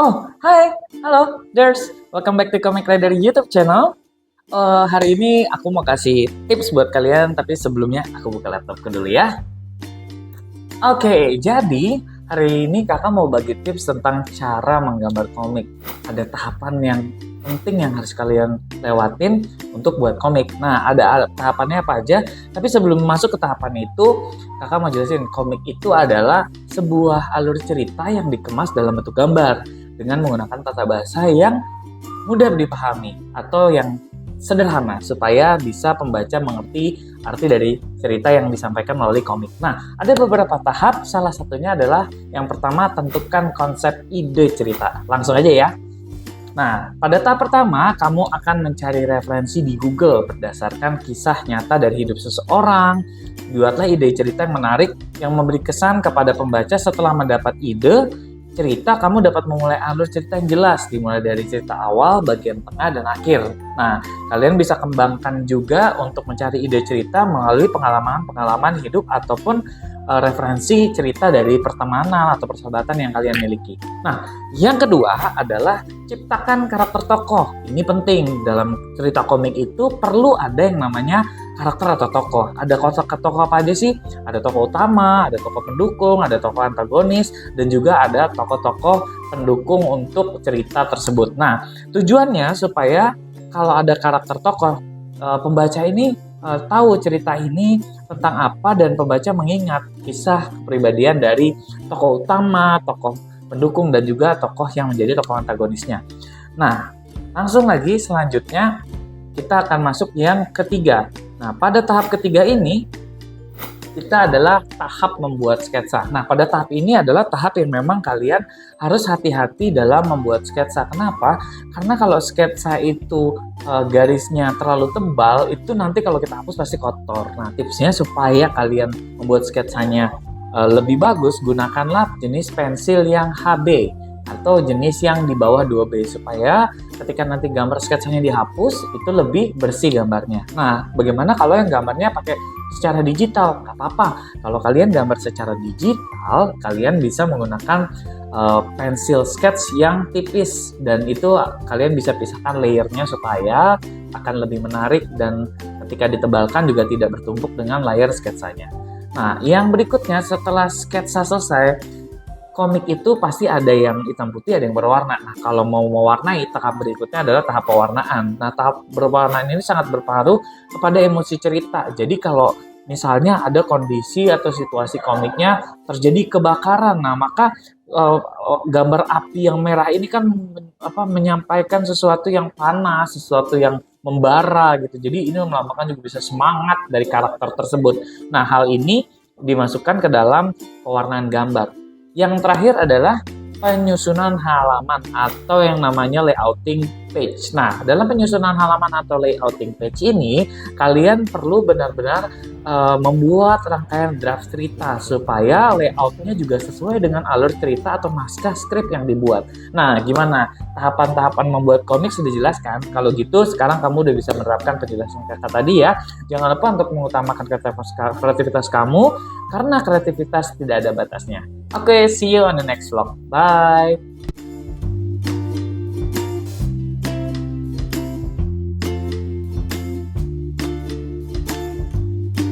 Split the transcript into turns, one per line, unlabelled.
Oh, hai, halo, there's welcome back to Comic Rider YouTube channel. Hari ini aku mau kasih tips buat kalian, tapi sebelumnya aku buka laptopku dulu ya. Oke, jadi hari ini kakak mau bagi tips tentang cara menggambar komik. Ada tahapan yang penting yang harus kalian lewatin untuk buat komik. Nah, ada tahapannya apa aja, tapi sebelum masuk ke tahapan itu, kakak mau jelasin komik itu adalah sebuah alur cerita yang dikemas dalam bentuk gambar dengan menggunakan tata bahasa yang mudah dipahami atau yang sederhana supaya bisa pembaca mengerti arti dari cerita yang disampaikan melalui komik. Nah, ada beberapa tahap, salah satunya adalah yang pertama tentukan konsep ide cerita. Langsung aja ya. Nah, pada tahap pertama, kamu akan mencari referensi di Google berdasarkan kisah nyata dari hidup seseorang. Buatlah ide cerita yang menarik yang memberi kesan kepada pembaca. Setelah mendapat ide cerita, kamu dapat memulai alur cerita yang jelas, dimulai dari cerita awal, bagian tengah, dan akhir. Nah, kalian bisa kembangkan juga untuk mencari ide cerita melalui pengalaman hidup ataupun referensi cerita dari pertemanan atau persahabatan yang kalian miliki. Nah, yang kedua adalah ciptakan karakter tokoh. Ini penting, dalam cerita komik itu perlu ada yang namanya karakter atau tokoh. Ada tokoh apa aja sih? Ada tokoh utama, ada tokoh pendukung, ada tokoh antagonis, dan juga ada tokoh-tokoh pendukung untuk cerita tersebut. Nah, tujuannya supaya kalau ada karakter tokoh, pembaca ini tahu cerita ini tentang apa dan pembaca mengingat kisah kepribadian dari tokoh utama, tokoh pendukung, dan juga tokoh yang menjadi tokoh antagonisnya. Nah, langsung lagi selanjutnya kita akan masuk yang ketiga. Nah, pada tahap ketiga ini kita adalah tahap membuat sketsa. Nah, pada tahap ini adalah tahap yang memang kalian harus hati-hati dalam membuat sketsa. Kenapa? Karena kalau sketsa itu garisnya terlalu tebal, itu nanti kalau kita hapus pasti kotor. Nah, tipsnya supaya kalian membuat sketsanya lebih bagus, gunakanlah jenis pensil yang HB atau jenis yang di bawah 2B supaya ketika nanti gambar sketsanya dihapus itu lebih bersih gambarnya. Nah, bagaimana kalau yang gambarnya pakai secara digital? Nggak apa-apa. Kalau kalian gambar secara digital, kalian bisa menggunakan pensil sketch yang tipis dan itu kalian bisa pisahkan layernya supaya akan lebih menarik dan ketika ditebalkan juga tidak bertumpuk dengan layer sketsanya. Nah, yang berikutnya setelah sketsa selesai, komik itu pasti ada yang hitam putih, ada yang berwarna. Nah, kalau mau mewarnai, tahap berikutnya adalah tahap pewarnaan. Nah, tahap berwarna ini sangat berpengaruh kepada emosi cerita. Jadi kalau misalnya ada kondisi atau situasi komiknya terjadi kebakaran, nah maka gambar api yang merah ini kan menyampaikan sesuatu yang panas, sesuatu yang membara gitu. Jadi ini melambangkan juga bisa semangat dari karakter tersebut. Nah, hal ini dimasukkan ke dalam pewarnaan gambar. Yang terakhir adalah penyusunan halaman atau yang namanya layouting page. Nah, dalam penyusunan halaman atau layouting page ini, kalian perlu benar-benar membuat rangkaian draft cerita supaya layoutnya juga sesuai dengan alur cerita atau naskah skrip yang dibuat. Nah, gimana? Tahapan-tahapan membuat komik sudah dijelaskan? Kalau gitu, sekarang kamu udah bisa menerapkan penjelasan kakak tadi ya. Jangan lupa untuk mengutamakan kreativitas kamu, karena kreativitas tidak ada batasnya. Oke, see you on the next vlog. Bye!